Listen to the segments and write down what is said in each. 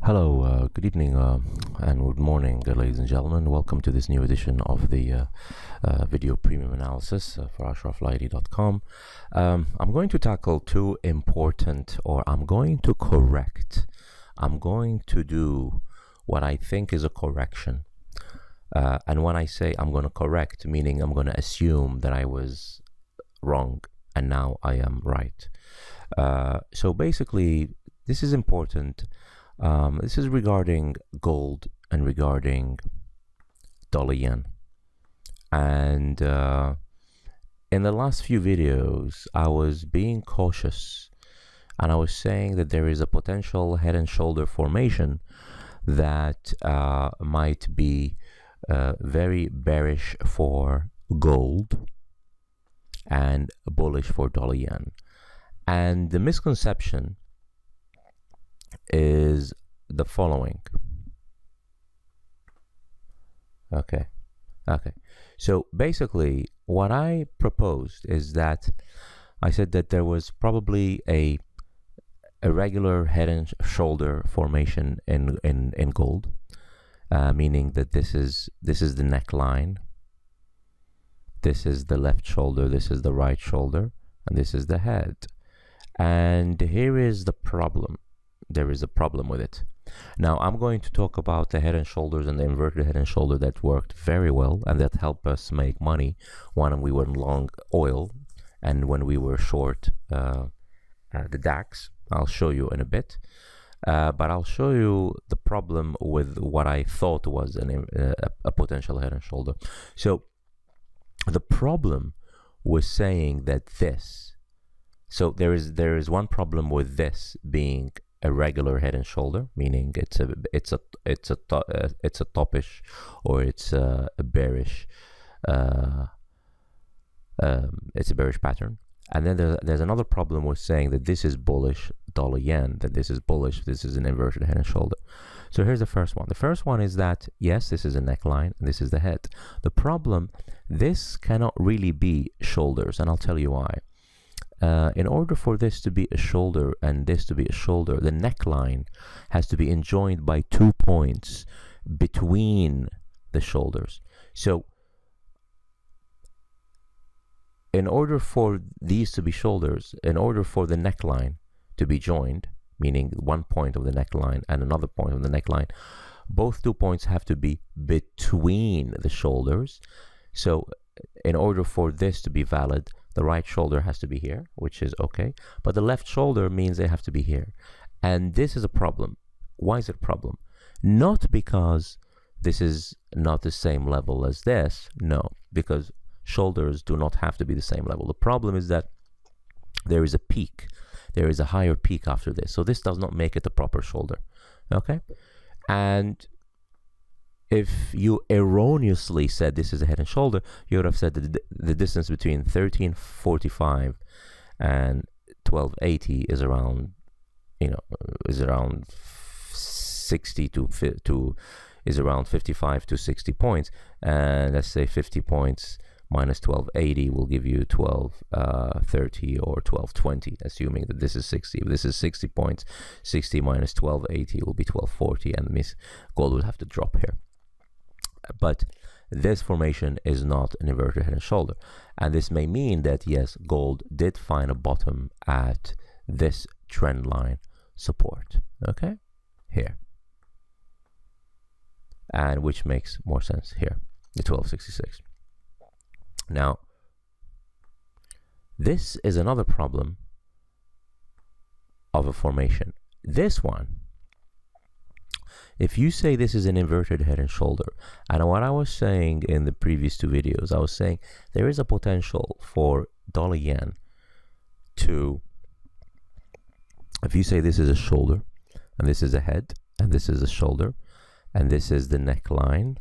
Hello, good evening and good morning, ladies and gentlemen. Welcome to this new edition of the video premium analysis for ashraflighty.com. I'm going to tackle two important, or I'm going to correct. I'm going to do what I think is a correction. And when I say I'm going to correct, meaning I'm going to assume that I was wrong and now I am right. So basically, this is important. This is regarding gold and regarding dollar yen. And in the last few videos, I was being cautious and I was saying that there is a potential head and shoulder formation that might be very bearish for gold and bullish for dollar yen. And the misconception is the following. Okay. So basically, what I proposed is that I said that there was probably a regular head and shoulder formation in gold, meaning that this is the neckline, this is the left shoulder, this is the right shoulder, and this is the head. And here is the problem. There is a problem with it. Now, I'm going to talk about the head and shoulders and the inverted head and shoulder that worked very well and that helped us make money when we were long oil and when we were short the DAX. I'll show you in a bit. But I'll show you the problem with what I thought was a potential head and shoulder. So the problem was saying that this. So there is one problem with this being a regular head and shoulder, meaning it's a topish or it's a bearish it's a bearish pattern. And then there's another problem with saying that this is bullish dollar yen, that this is bullish, this is an inverted head and shoulder. So here's the first one. The first one is that yes, this is a neckline and this is the head. The problem, this cannot really be shoulders, and I'll tell you why. In order for this to be a shoulder and this to be a shoulder, the neckline has to be enjoined by 2 points between the shoulders. So in order for these to be shoulders, in order for the neckline to be joined, meaning one point of the neckline and another point of the neckline, both 2 points have to be between the shoulders. So in order for this to be valid, the right shoulder has to be here, which is okay, but the left shoulder means they have to be here. And this is a problem. Why is it a problem? Not because this is not the same level as this, no, because shoulders do not have to be the same level. The problem is that there is a peak. There is a higher peak after this. So this does not make it a proper shoulder, okay? And if you erroneously said this is a head and shoulder, you would have said that the distance between 1345 and 1280 is around, is around 60 to is around 55 to 60 points, and let's say 50 points minus 1280 will give you 1230 or 1220, assuming that this is 60. If this is 60 points, 60 minus 1280 will be 1240, and gold would have to drop here. But this formation is not an inverted head and shoulder, and this may mean that yes, gold did find a bottom at this trend line support, okay, here, and which makes more sense here, the 1266. Now, this is another problem of a formation. This one, if you say this is an inverted head and shoulder, and what I was saying in the previous two videos, I was saying there is a potential for dollar yen to, if you say this is a shoulder, and this is a head, and this is a shoulder, and this is the neckline,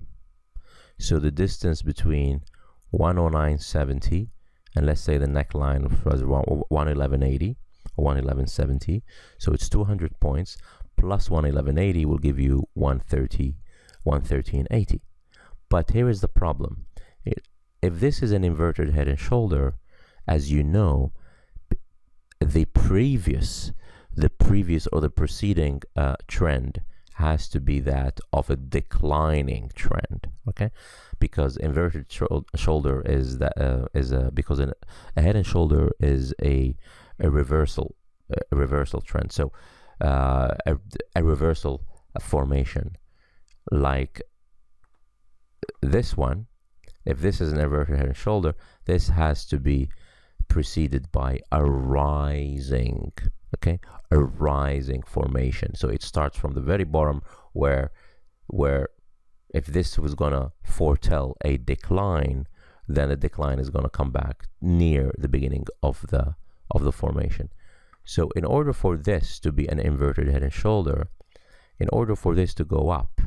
so the distance between 109.70 and let's say the neckline was 111.80 or 111.70, so it's 200 points plus 111.80 will give you 113.80. But here is the problem. If this is an inverted head and shoulder, as you know, the previous or the preceding trend has to be that of a declining trend, okay? Because inverted shoulder is that because a head and shoulder is a reversal trend. So a reversal formation like this one. If this is an inverted head and shoulder, this has to be preceded by a rising, okay, a rising formation. So it starts from the very bottom where if this was gonna foretell a decline, then the decline is gonna come back near the beginning of the formation. So in order for this to be an inverted head and shoulder, in order for this to go up,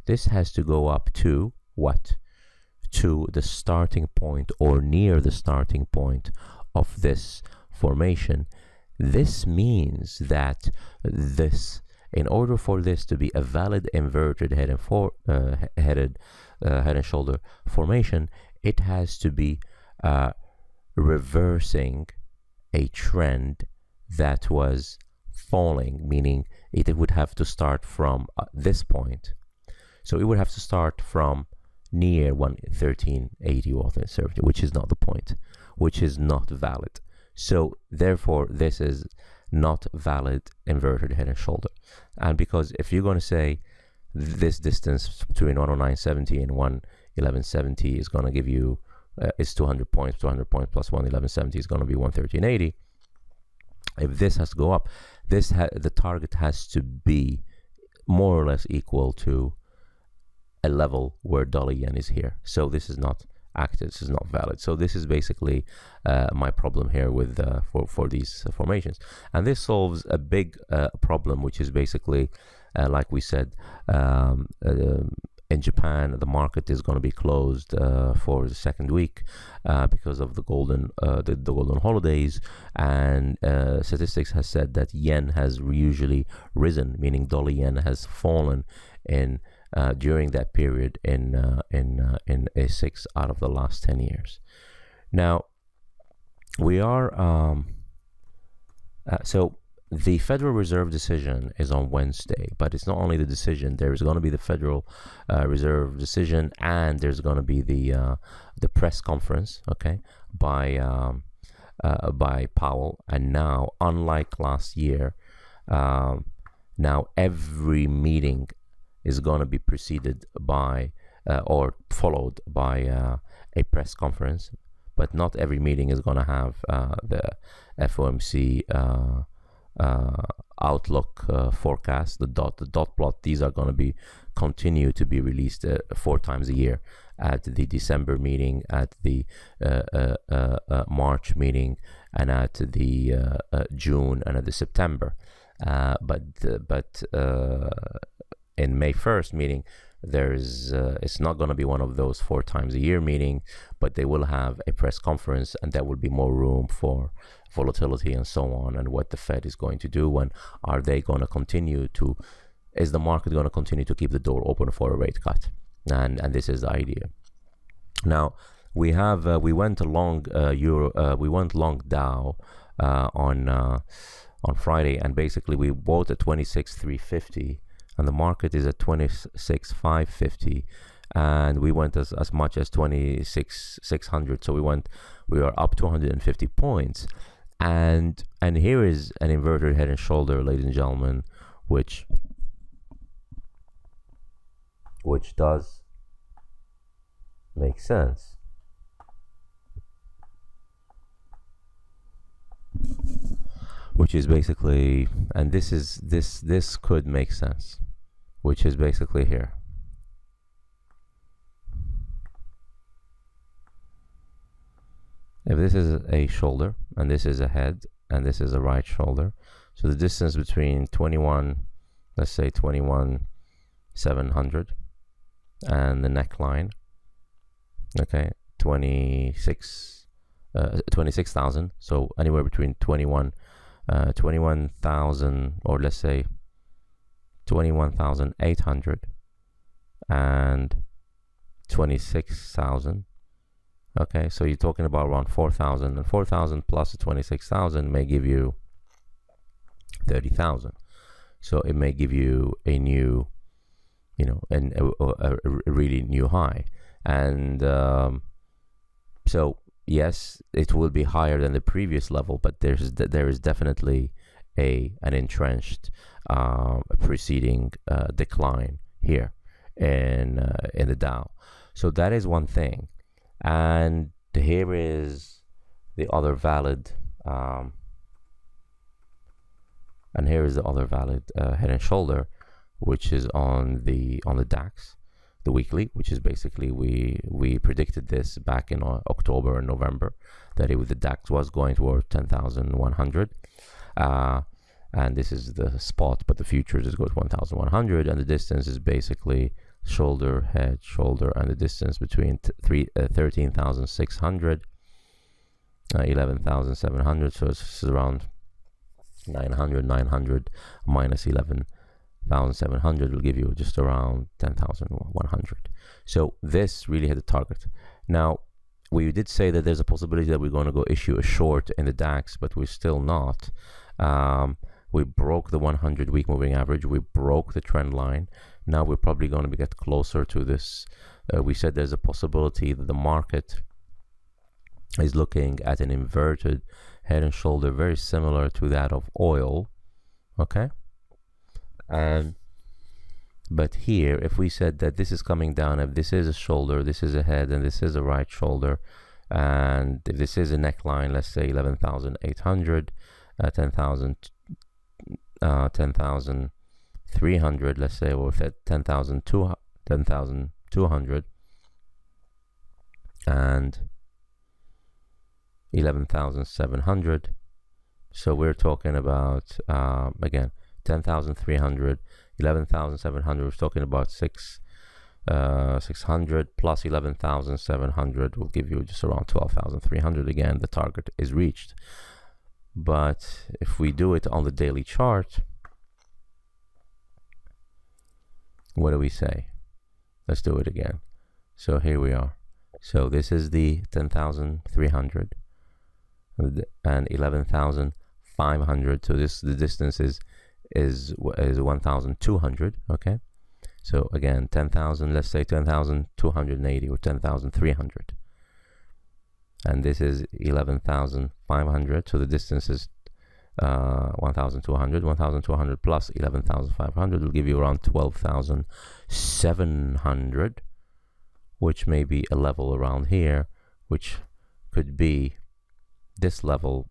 this has to go up to what? To the starting point or near the starting point of this formation. This means that in order for this to be a valid inverted head and shoulder formation, it has to be reversing a trend that was falling, meaning it would have to start from this point. So it would have to start from near 113.80 or 113.70, which is not the point, which is not valid. So therefore, this is not valid inverted head and shoulder. And because if you're going to say this distance between 109.70 and 111.70 is going to give you is 200 points plus 111.70 is going to be 113.80. If this has to go up, the target has to be more or less equal to a level where dollar yen is here. So this is not active, this is not valid. So this is basically my problem here with for these formations, and this solves a big problem, which is basically like we said, in Japan the market is going to be closed for the second week because of the golden holidays, and statistics has said that yen has usually risen, meaning dollar yen has fallen in during that period in 6 out of the last 10 years. Now we are so the Federal Reserve decision is on Wednesday, but it's not only the decision. There's going to be the Federal Reserve decision, and there's going to be the press conference, okay, by Powell. And now, unlike last year, now every meeting is going to be preceded by or followed by a press conference, but not every meeting is going to have the FOMC outlook forecast, the dot plot. These are going to continue to be released 4 times a year, at the December meeting, at the March meeting, and at the June and at the September. But in May 1st meeting, there's it's not going to be one of those 4 times a year meeting, but they will have a press conference, and there will be more room for volatility and so on, and what the Fed is going to do, and are they going to continue to, is the market going to continue to keep the door open for a rate cut? And this is the idea. Now we have we went long we went long Dow on Friday, and basically we bought at 26,350, and the market is at 26,550, and we went as much as 26,600. So we are up 250 points, and here is an inverted head and shoulder, ladies and gentlemen, which does make sense. Which is basically, and this could make sense, which is basically here. If this is a shoulder, and this is a head, and this is a right shoulder, so the distance between 21, let's say 21,700, and the neckline, okay, 26,000, so anywhere between 21,000, or let's say 21,800 and 26,000. Okay, so you're talking about around 4,000, and 4,000 plus the 26,000 may give you 30,000. So it may give you a new you know, and a really new high. And so yes, it will be higher than the previous level, but there is definitely an entrenched preceding decline here in the Dow. So that is one thing. And here is the other valid head and shoulder, which is on the DAX, the weekly, which is basically we predicted this back in October and November, that the DAX was going toward 10,100, and this is the spot, but the futures is going to 1,100, and the distance is basically shoulder, head, shoulder, and the distance between 13,600, 11,700, so it's around 900 minus 11,700 will give you just around 10,100. So this really had a target. Now, we did say that there's a possibility that we're going to go issue a short in the DAX, but we're still not. We broke the 100-week moving average. We broke the trend line. Now we're probably going to get closer to this. We said there's a possibility that the market is looking at an inverted head and shoulder, very similar to that of oil. Okay. But here, if we said that this is coming down, if this is a shoulder, this is a head, and this is a right shoulder, and if this is a neckline, let's say 11,800, 10,300, let's say, or 10,200, and 11,700. So we're talking about again 10,300, 11,700. We're talking about 600 plus 11,700 will give you just around 12,300. Again, the target is reached. But if we do it on the daily chart, what do we say? Let's do it again. So here we are. So this is the 10,300 and 11,500. So the distance is 1,200. Okay. So again, 10,000. Let's say 10,280 or 10,300. And this is 11,500. So the distance is 1,200. 1,200 plus 11,500 will give you around 12,700, which may be a level around here, which could be this level.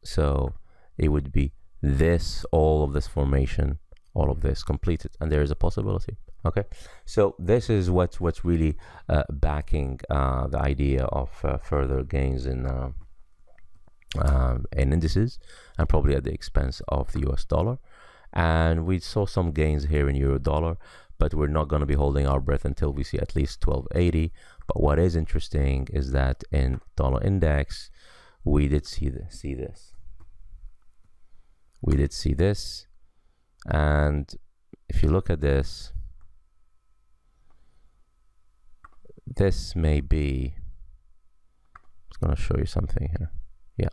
So it would be this, all of this formation, all of this completed, and there is a possibility. Okay, so this is what's really backing the idea of further gains in indices, and probably at the expense of the US dollar. And we saw some gains here in euro dollar, but we're not going to be holding our breath until we see at least 1280. But what is interesting is that in dollar index, we did see this. We did see this, and if you look at this, this may be, I'm just going to show you something here. Yeah.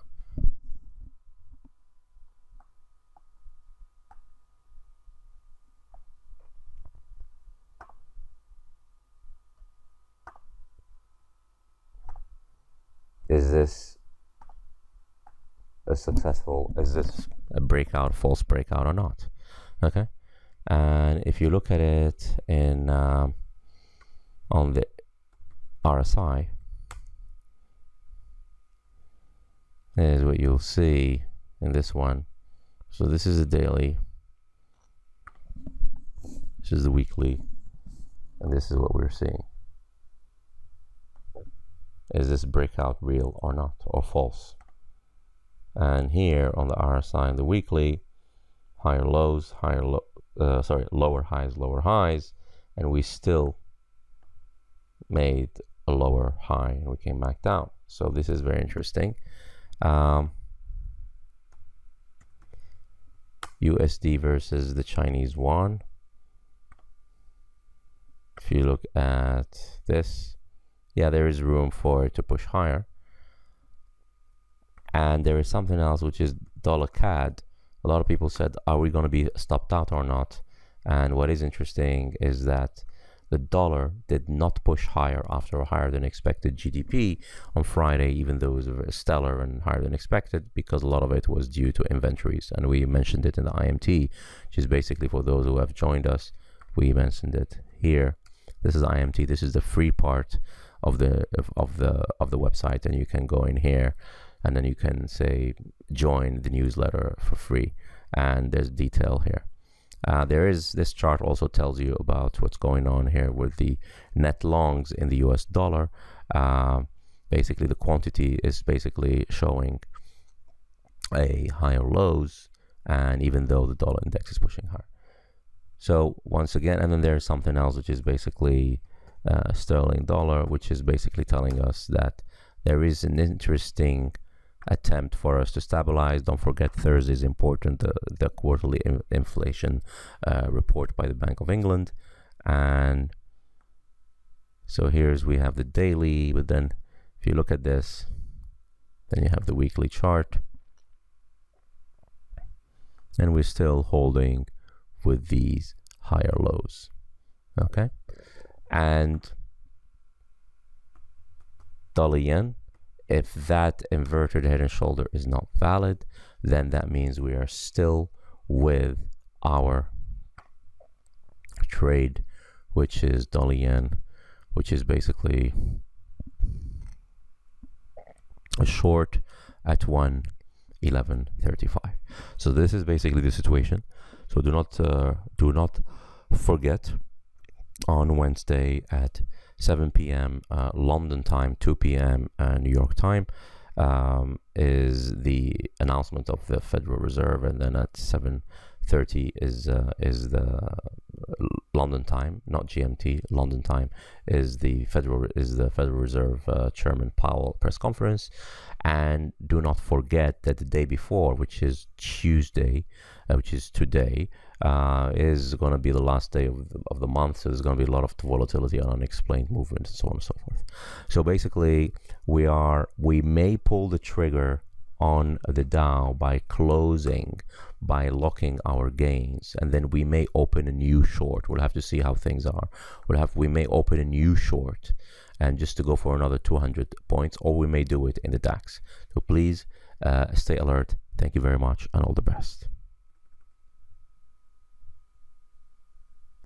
Is this a successful, is this a breakout, false breakout or not? Okay. And if you look at it in on the RSI, is what you'll see in this one. So this is the daily, this is the weekly, and this is what we're seeing. Is this breakout real or not, or false? And here on the RSI and the weekly, higher lows, lower highs, and we still made a lower high and we came back down. So this is very interesting. USD versus the Chinese yuan. If you look at this, yeah, there is room for it to push higher. And there is something else, which is dollar CAD. A lot of people said, are we going to be stopped out or not? And what is interesting is that the dollar did not push higher after a higher than expected GDP on Friday, even though it was stellar and higher than expected, because a lot of it was due to inventories. And we mentioned it in the IMT, which is basically, for those who have joined us, we mentioned it here. This is IMT. This is the free part of the website, and you can go in here, and then you can say join the newsletter for free, and there's detail here. This chart also tells you about what's going on here with the net longs in the US dollar. Basically, the quantity is basically showing a higher lows, and even though the dollar index is pushing higher. So once again, and then there's something else, which is basically sterling dollar, which is basically telling us that there is an interesting attempt for us to stabilize. Don't forget, Thursday is important, the quarterly inflation report by the Bank of England. And so we have the daily, but then if you look at this, then you have the weekly chart, and we're still holding with these higher lows. Okay, and dollar yen, if that inverted head and shoulder is not valid, then that means we are still with our trade, which is dollar yen, which is basically a short at 111.35. So this is basically the situation. So do not forget, on Wednesday at 7 p.m. London time, 2 p.m. New York time, is the announcement of the Federal Reserve, and then at 7:30 is the London time, not GMT. London time is the Federal Reserve Chairman Powell press conference. And do not forget that the day before, which is Tuesday, which is today, is going to be the last day of the month. So there's going to be a lot of volatility and unexplained movement and so on and so forth. So basically, we may pull the trigger on the Dow by locking our gains, and then we may open a new short. We'll have to see how things are. We may open a new short, and just to go for another 200 points, or we may do it in the DAX. So please stay alert. Thank you very much, and all the best.